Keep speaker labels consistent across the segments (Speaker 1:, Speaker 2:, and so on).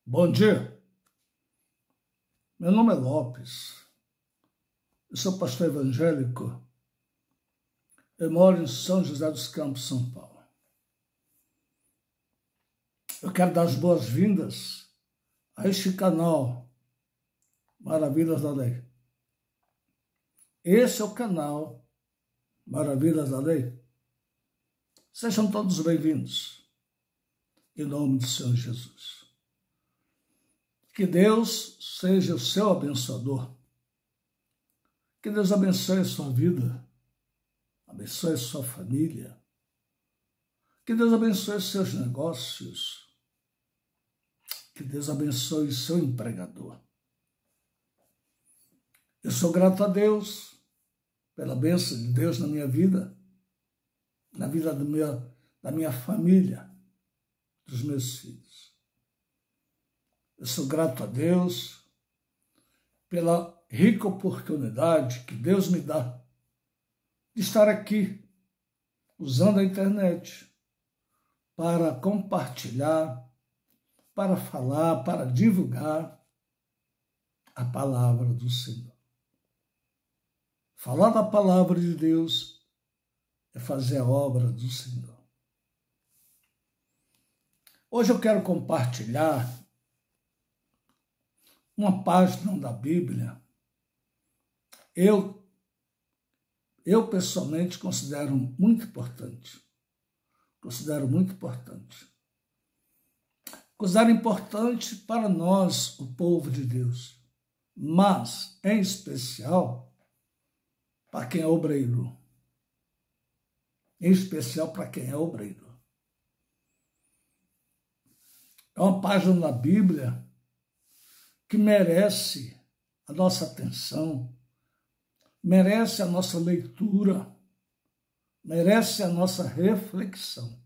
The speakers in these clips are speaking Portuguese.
Speaker 1: Bom dia, meu nome é Lopes, eu sou pastor evangélico, eu moro em São José dos Campos, São Paulo. Eu quero dar as boas-vindas a este canal Maravilhas da Lei. Esse é o canal Maravilhas da Lei. Sejam todos bem-vindos, em nome do Senhor Jesus. Que Deus seja o seu abençoador. Que Deus abençoe a sua vida, abençoe a sua família. Que Deus abençoe os seus negócios. Que Deus abençoe o seu empregador. Eu sou grato a Deus pela bênção de Deus na minha vida, na vida da minha família, dos meus filhos. Eu sou grato a Deus pela rica oportunidade que Deus me dá de estar aqui, usando a internet, para compartilhar, para falar, para divulgar a palavra do Senhor. Falar da palavra de Deus é fazer a obra do Senhor. Hoje eu quero compartilhar uma página da Bíblia. Eu pessoalmente considero muito importante. Considero importante para nós, o povo de Deus, mas, em especial, para quem é obreiro. Em especial para quem é obreiro. É uma página da Bíblia que merece a nossa atenção, merece a nossa leitura, merece a nossa reflexão.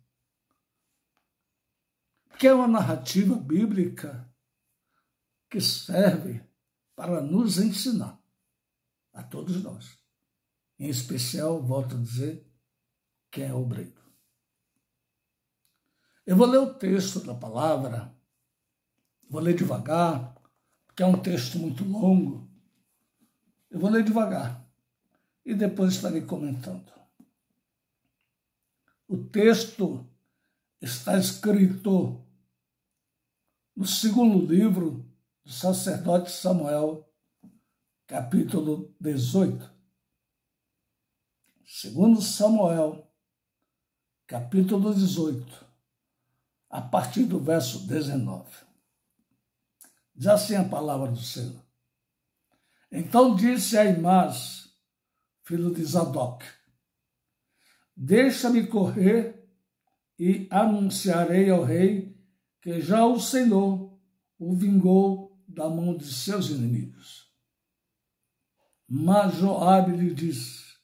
Speaker 1: Porque é uma narrativa bíblica que serve para nos ensinar, a todos nós. Em especial, volto a dizer, quem é obreiro. Eu vou ler o texto da palavra, vou ler devagar, porque é um texto muito longo. Eu vou ler devagar e depois estarei comentando. O texto está escrito no segundo livro do sacerdote Samuel, capítulo 18. Segundo Samuel, capítulo 18, a partir do verso 19. Diz assim a palavra do Senhor. Então disse Aimás, filho de Zadok, deixa-me correr e anunciarei ao rei que já o Senhor o vingou da mão de seus inimigos. Mas Joabe lhe disse,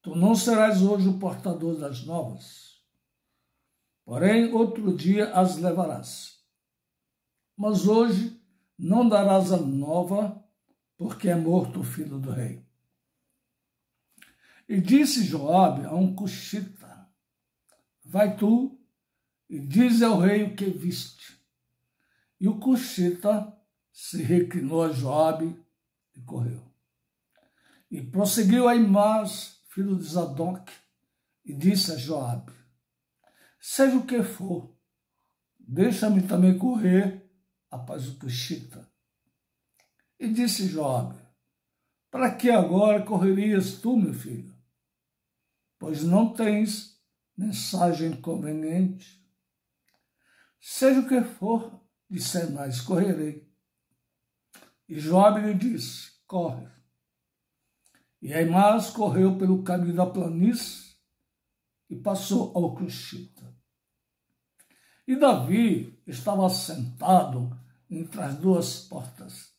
Speaker 1: tu não serás hoje o portador das novas, porém outro dia as levarás. Mas hoje não darás a nova, porque é morto o filho do rei. E disse Joabe a um cuxita, vai tu e diz ao rei o que viste. E o cuxita se reclinou a Joabe e correu. E prosseguiu Aimás, filho de Zadok, e disse a Joabe, seja o que for, deixa-me também correr após o cuxita. E disse Joabe, para que agora correrias tu, meu filho? Pois não tens mensagem conveniente. Seja o que for, disse Aimás, correrei. E Joabe lhe disse, corre. E Aimás correu pelo caminho da planície e passou ao cuxita. E Davi estava sentado entre as duas portas.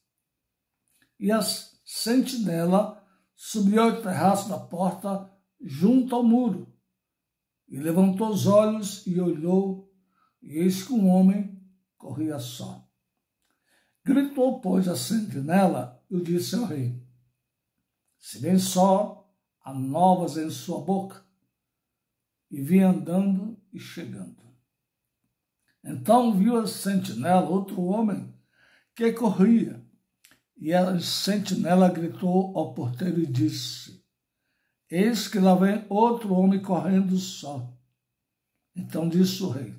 Speaker 1: E a sentinela subiu ao terraço da porta junto ao muro. E levantou os olhos e olhou, e eis que um homem corria só. Gritou, pois, a sentinela e disse ao rei, se vem só, há novas em sua boca. E vinha andando e chegando. Então viu a sentinela, outro homem, que corria. E a sentinela gritou ao porteiro e disse: eis que lá vem outro homem correndo só. Então disse o rei: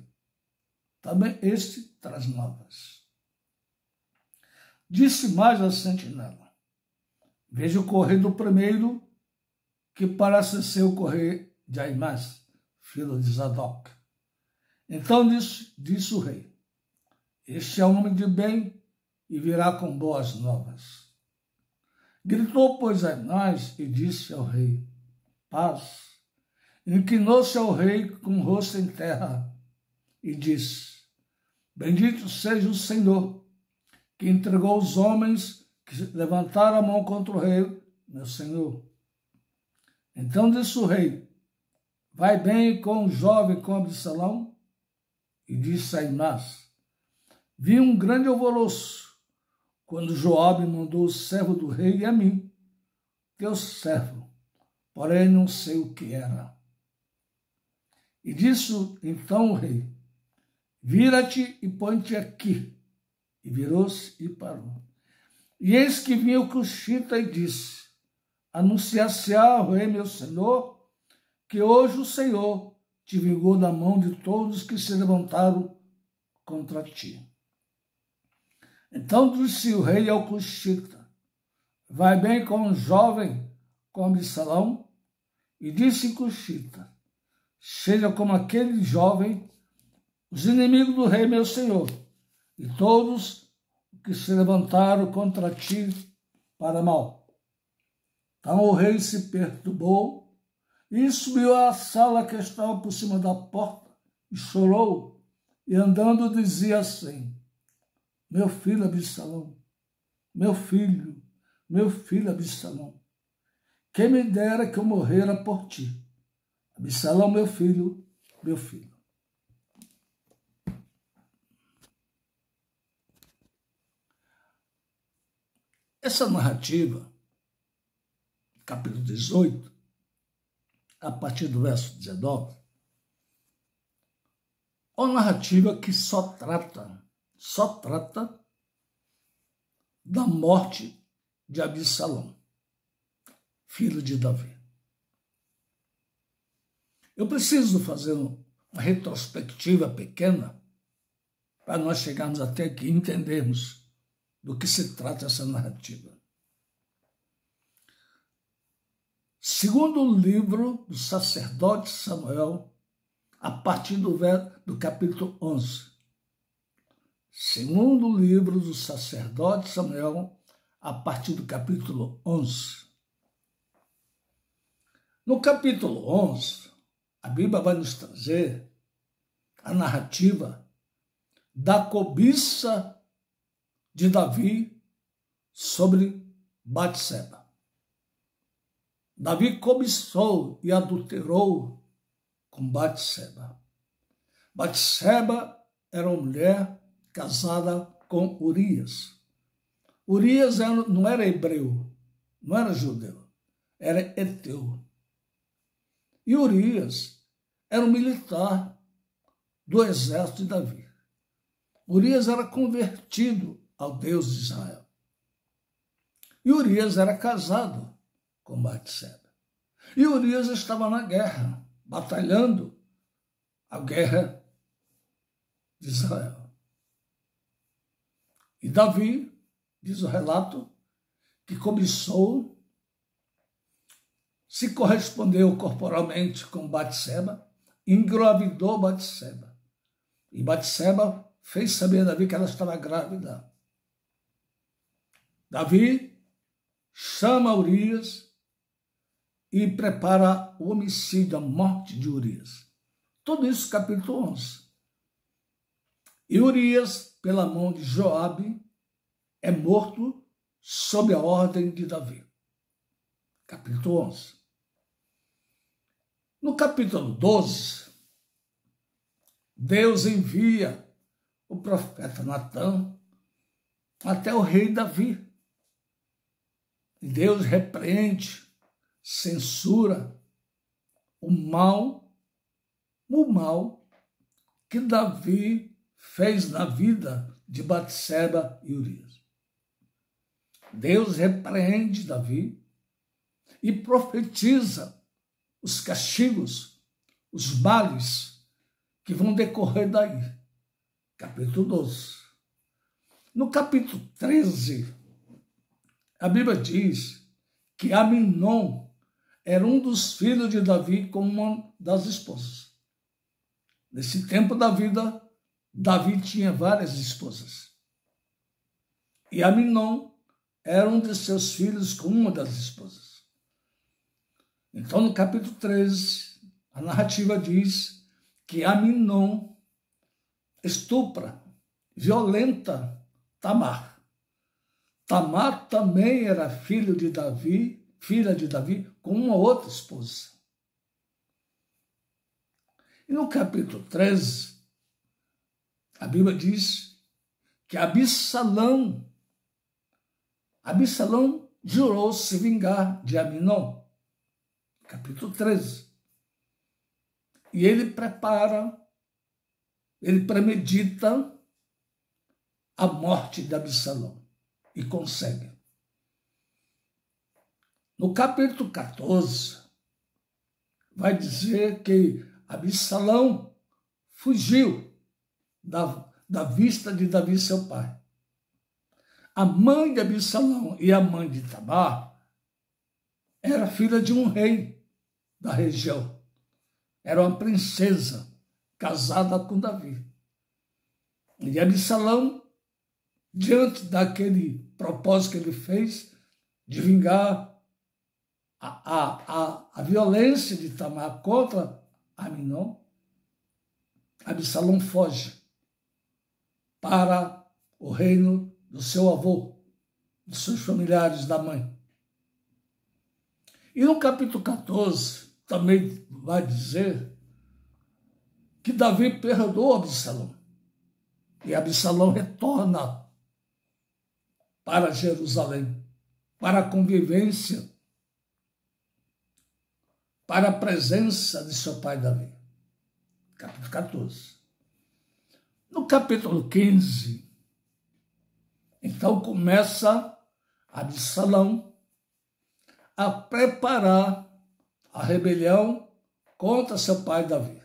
Speaker 1: também este traz novas. Disse mais a sentinela: veja o correr do primeiro, que parece ser o correr de Aimás, filho de Zadok. Então disse o rei: este é um homem de bem e virá com boas novas. Gritou, pois, Aimás e disse ao rei: paz. Inclinou-se ao rei com o rosto em terra e disse: bendito seja o Senhor, que entregou os homens que levantaram a mão contra o rei, meu senhor. Então disse o rei: vai bem com o jovem, com Absalão? E disse a Aimás: vi um grande alvoroço, quando Joabe mandou o servo do rei e a mim, teu servo, porém não sei o que era. E disse então o rei: vira-te e põe-te aqui. E virou-se e parou. E eis que vinha o Cuxita e disse: anunciar-se-á ao rei, meu senhor, que hoje o Senhor te vingou da mão de todos que se levantaram contra ti. Então disse o rei ao Cuxita: vai bem com o jovem, com Absalão? E disse Cuxita: seja como aquele jovem, os inimigos do rei, meu senhor, e todos que se levantaram contra ti para mal. Então o rei se perturbou e subiu à sala que estava por cima da porta e chorou, e andando dizia assim: meu filho Absalão, meu filho Absalão, quem me dera que eu morrera por ti. Absalão, meu filho, meu filho. Essa narrativa, capítulo 18, a partir do verso 19, é uma narrativa que só trata da morte de Absalão, filho de Davi. Eu preciso fazer uma retrospectiva pequena para nós chegarmos até aqui e entendermos do que se trata essa narrativa. Segundo o livro do sacerdote Samuel, a partir do capítulo 11. Segundo o livro do sacerdote Samuel, a partir do capítulo 11. No capítulo 11, a Bíblia vai nos trazer a narrativa da cobiça de Davi sobre Batseba. Davi cobiçou e adulterou com Batseba. Batseba era uma mulher casada com Urias. Urias não era hebreu, não era judeu, era heteu. E Urias era um militar do exército de Davi. Urias era convertido ao Deus de Israel. E Urias era casado com Batseba. E Urias estava na guerra, batalhando a guerra de Israel. E Davi, diz o relato, que cobiçou, se correspondeu corporalmente com Batseba, engravidou Batseba. E Batseba fez saber a Davi que ela estava grávida. Davi chama Urias e prepara o homicídio, a morte de Urias. Tudo isso capítulo 11. E Urias, pela mão de Joabe, é morto sob a ordem de Davi. Capítulo 11. No capítulo 12, Deus envia o profeta Natã até o rei Davi. E Deus repreende, censura o mal que Davi fez na vida de Batseba e Urias. Deus repreende Davi e profetiza os castigos, os males que vão decorrer daí. Capítulo 12. No capítulo 13, a Bíblia diz que Aminon era um dos filhos de Davi com uma das esposas. Nesse tempo da vida, Davi tinha várias esposas. E Aminon era um de seus filhos com uma das esposas. Então, no capítulo 13, a narrativa diz que Aminon estupra, violenta Tamar. Tamar também era filha de Davi com uma outra esposa. E no capítulo 13, a Bíblia diz que Absalão jurou se vingar de Aminon. Capítulo 13. E ele premedita a morte de Absalão e consegue. No capítulo 14, vai dizer que Absalão fugiu da vista de Davi, seu pai. A mãe de Absalão e a mãe de Tamar era filha de um rei da região. Era uma princesa casada com Davi. E Absalão, diante daquele propósito que ele fez de vingar a violência de Tamar contra Aminon, Absalão foge para o reino do seu avô, dos seus familiares, da mãe. E no capítulo 14 também vai dizer que Davi perdoou Absalão. E Absalão retorna para Jerusalém, para a convivência, para a presença de seu pai Davi. Capítulo 14. No capítulo 15, então começa Absalão a preparar a rebelião contra seu pai Davi.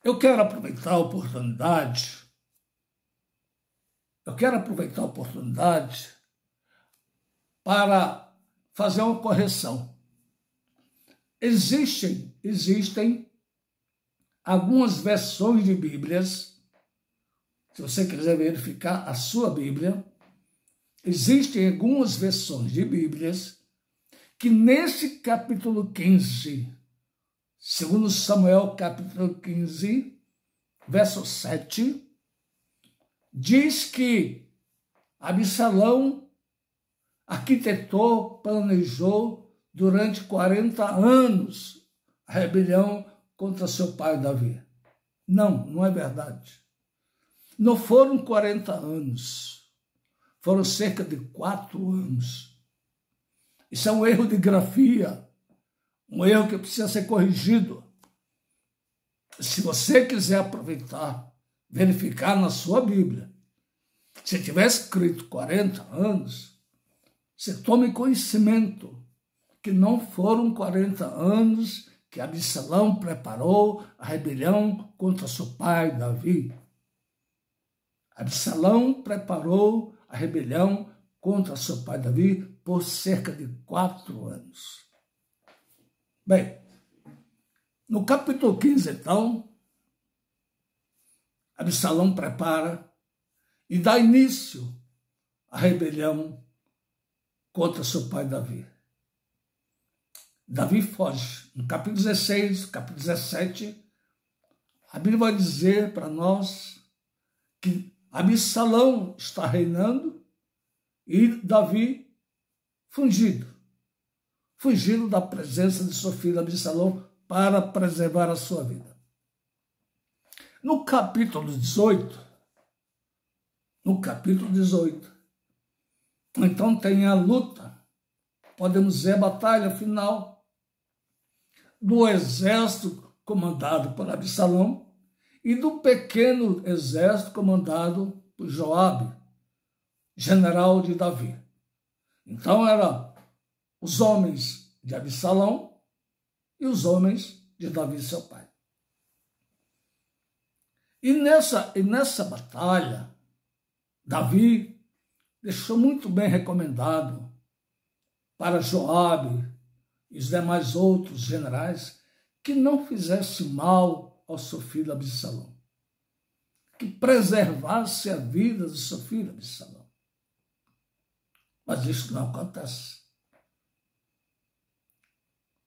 Speaker 1: Eu quero aproveitar a oportunidade para fazer uma correção. Existem algumas versões de Bíblias, se você quiser verificar a sua Bíblia, existem algumas versões de Bíblias que nesse capítulo 15, segundo Samuel capítulo 15, verso 7, diz que Absalão arquitetou, planejou durante 40 anos a rebelião contra seu pai Davi. Não é verdade. Não foram 40 anos, foram cerca de 4 anos. Isso é um erro de grafia, um erro que precisa ser corrigido. Se você quiser aproveitar, verificar na sua Bíblia, se tiver escrito 40 anos, você tome conhecimento que não foram 40 anos que Absalão preparou a rebelião contra seu pai Davi. Absalão preparou a rebelião contra seu pai Davi por cerca de 4 anos. Bem, no capítulo 15, então, Absalão prepara e dá início à rebelião contra seu pai Davi. Davi foge. No capítulo 16, capítulo 17, a Bíblia vai dizer para nós que Absalão está reinando e Davi fugido da presença de seu filho Absalão para preservar a sua vida. No capítulo 18, então tem a luta, podemos dizer, a batalha final do exército comandado por Absalão e do pequeno exército comandado por Joabe, general de Davi. Então eram os homens de Absalão e os homens de Davi, seu pai. E nessa batalha, Davi deixou muito bem recomendado para Joabe e os demais outros generais que não fizesse mal ao seu filho Absalão, que preservasse a vida do seu filho Absalão. Mas isso não acontece.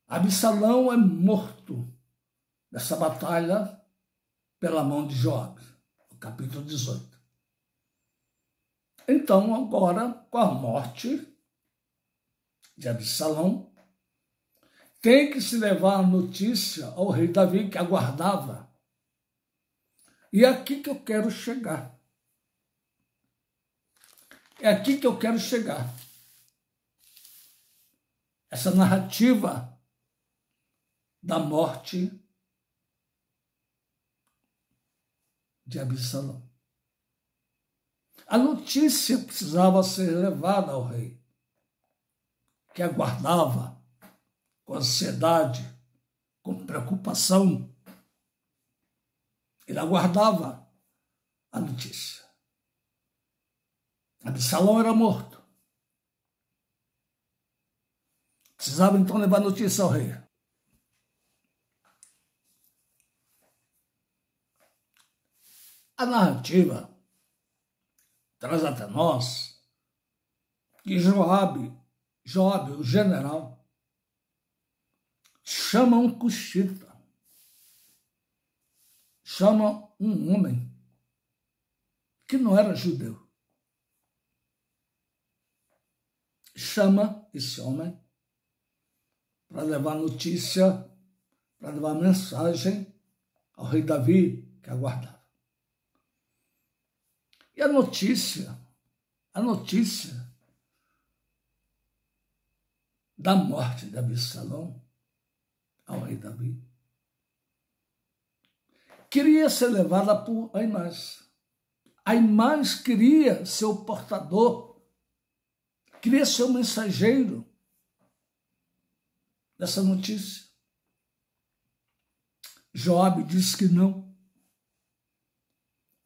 Speaker 1: Absalão é morto nessa batalha pela mão de Joabe, no capítulo 18. Então, agora, com a morte de Absalão, tem que se levar a notícia ao rei Davi, que aguardava. E é aqui que eu quero chegar. É aqui que eu quero chegar. Essa narrativa da morte de Absalão. A notícia precisava ser levada ao rei, que aguardava com ansiedade, com preocupação. Ele aguardava a notícia. Absalão era morto. Precisava então levar a notícia ao rei. A narrativa traz até nós que Joabe, o general, chama um cuxita, chama um homem que não era judeu. Chama esse homem para levar notícia, para levar mensagem ao rei Davi, que aguardava. E a notícia da morte de Absalão ao rei Davi queria ser levada por Aimás. Aimás queria ser o portador, queria ser o mensageiro dessa notícia. Joabe disse que não.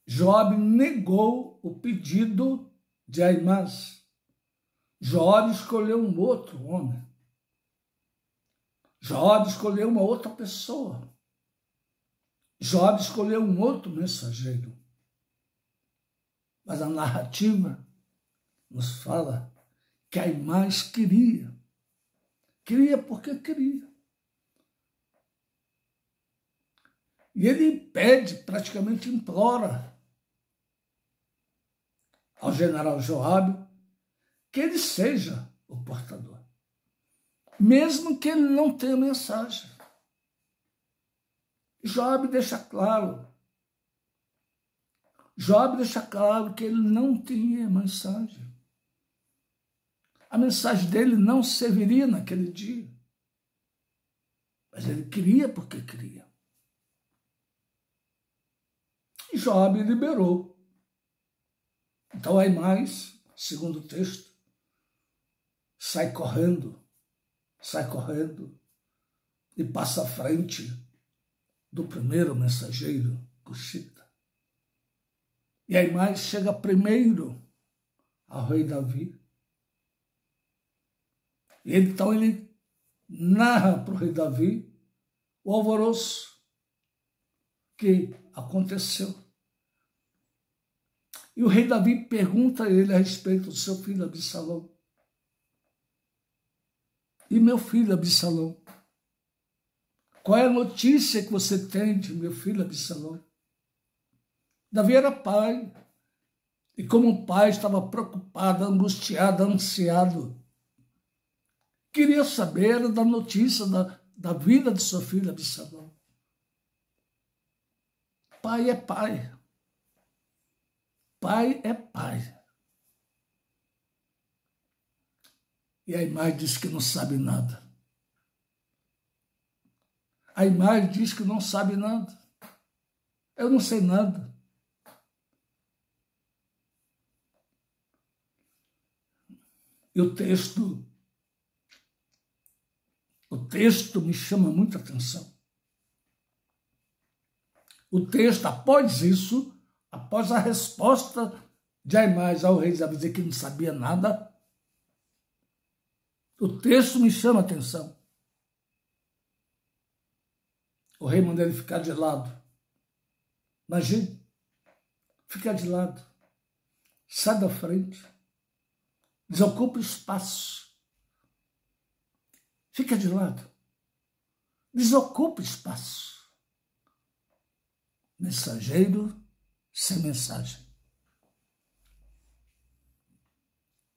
Speaker 1: Joabe negou o pedido de Aimás. Joabe escolheu um outro homem. Joabe escolheu uma outra pessoa. Joabe escolheu um outro mensageiro. Mas a narrativa nos fala que Aimás queria. Queria porque queria. E ele pede, praticamente implora ao general Joabe que ele seja o portador, mesmo que ele não tenha mensagem. Joabe deixa claro que ele não tinha mensagem. A mensagem dele não serviria naquele dia, mas ele queria porque queria. E Joabe liberou. Então Aimás, segundo o texto, sai correndo e passa à frente do primeiro mensageiro, cuxita. E Aimás chega primeiro ao rei Davi. E então ele narra para o rei Davi o alvoroço que aconteceu. E o rei Davi pergunta a ele a respeito do seu filho Absalão. E meu filho Absalão? Qual é a notícia que você tem de meu filho Absalão? Davi era pai. E como pai estava preocupado, angustiado, ansiado. Queria saber da notícia da vida de seu filho Absalão. Pai é pai. Pai é pai. E Aimás diz que não sabe nada. Aimás diz que não sabe nada. Eu não sei nada. E o texto me chama muita atenção. O texto, após isso, após a resposta de Aimás ao rei dizer que não sabia nada, o texto me chama a atenção. O rei manda ele ficar de lado. Imagine, fica de lado, sai da frente, desocupa o espaço. Fica de lado, desocupa o espaço. Mensageiro sem mensagem.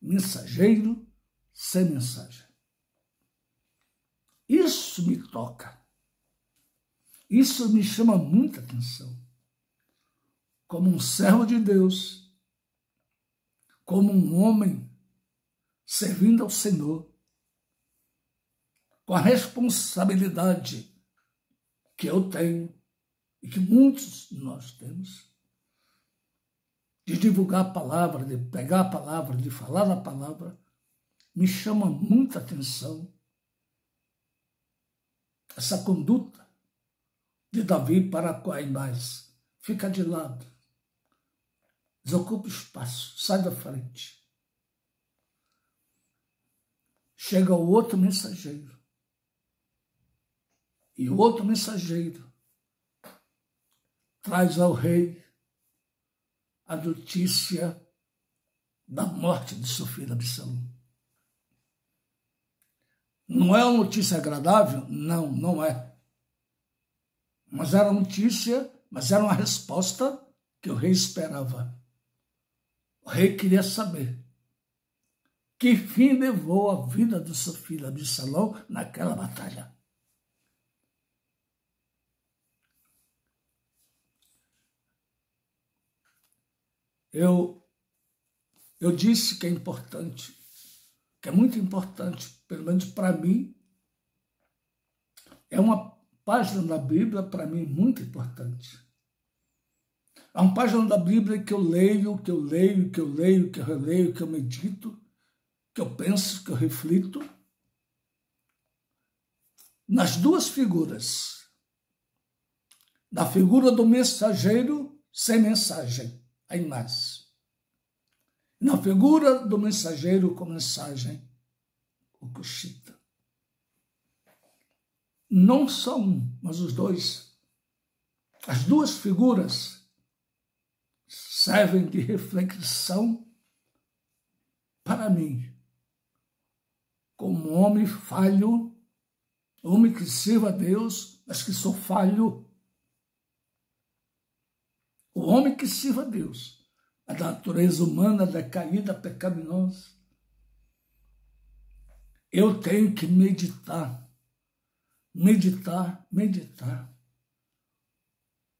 Speaker 1: Mensageiro sem mensagem. Isso me toca. Isso me chama muita atenção. Como um servo de Deus, como um homem servindo ao Senhor, com a responsabilidade que eu tenho e que muitos de nós temos, de divulgar a palavra, de pegar a palavra, de falar a palavra, me chama muita atenção essa conduta de Davi para com Aimás. Fica de lado, desocupa o espaço, sai da frente. Chega o outro mensageiro. E o outro mensageiro traz ao rei a notícia da morte de seu filho Absalão. Não é uma notícia agradável? Não, não é. Mas era uma notícia, mas era uma resposta que o rei esperava. O rei queria saber que fim levou a vida do seu filho Absalão naquela batalha. Eu disse que é importante, que é muito importante, pelo menos para mim, é uma página da Bíblia, para mim, muito importante. É uma página da Bíblia que eu leio, que eu releio, que eu medito, que eu penso, que eu reflito, nas duas figuras. Na figura do mensageiro sem mensagem, Aimás. Na figura do mensageiro com mensagem, o Cushita. Não só um, mas os dois. As duas figuras servem de reflexão para mim, como homem falho, homem que sirva a Deus, mas que sou falho. O homem que sirva a Deus, a natureza humana decaída, pecaminosa. Eu tenho que meditar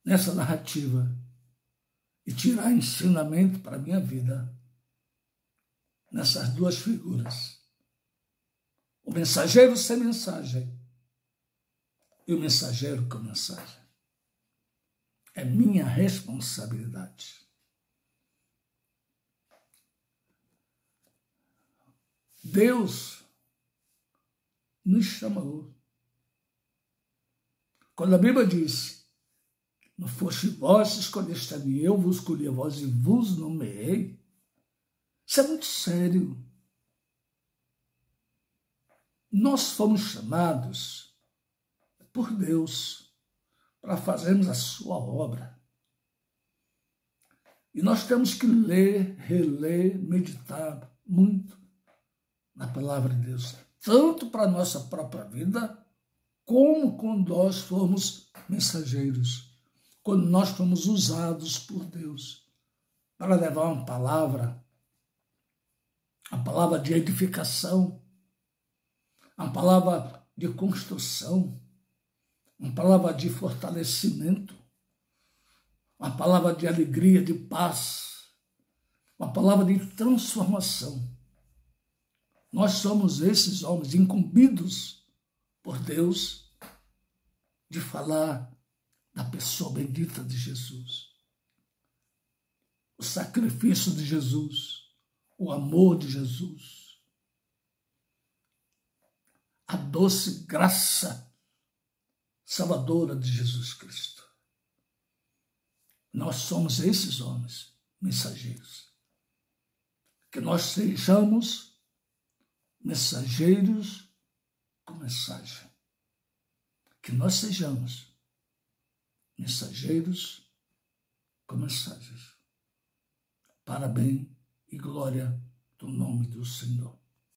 Speaker 1: nessa narrativa e tirar ensinamento para a minha vida nessas duas figuras. O mensageiro sem mensagem e o mensageiro com mensagem. É minha responsabilidade. Deus nos chamou. Quando a Bíblia diz, não foste vós que escolheste a mim, eu vos escolhi a vós e vos nomeei, isso é muito sério. Nós fomos chamados por Deus para fazermos a sua obra. E nós temos que ler, reler, meditar muito na palavra de Deus, tanto para a nossa própria vida, como quando nós formos mensageiros, quando nós fomos usados por Deus para levar uma palavra, a palavra de edificação, a palavra de construção, uma palavra de fortalecimento, uma palavra de alegria, de paz, uma palavra de transformação. Nós somos esses homens incumbidos por Deus de falar da pessoa bendita de Jesus. O sacrifício de Jesus, o amor de Jesus, a doce graça salvadora de Jesus Cristo. Nós somos esses homens mensageiros. Que nós sejamos mensageiros com mensagem. Que nós sejamos mensageiros com mensagens. Para bem e glória do nome do Senhor.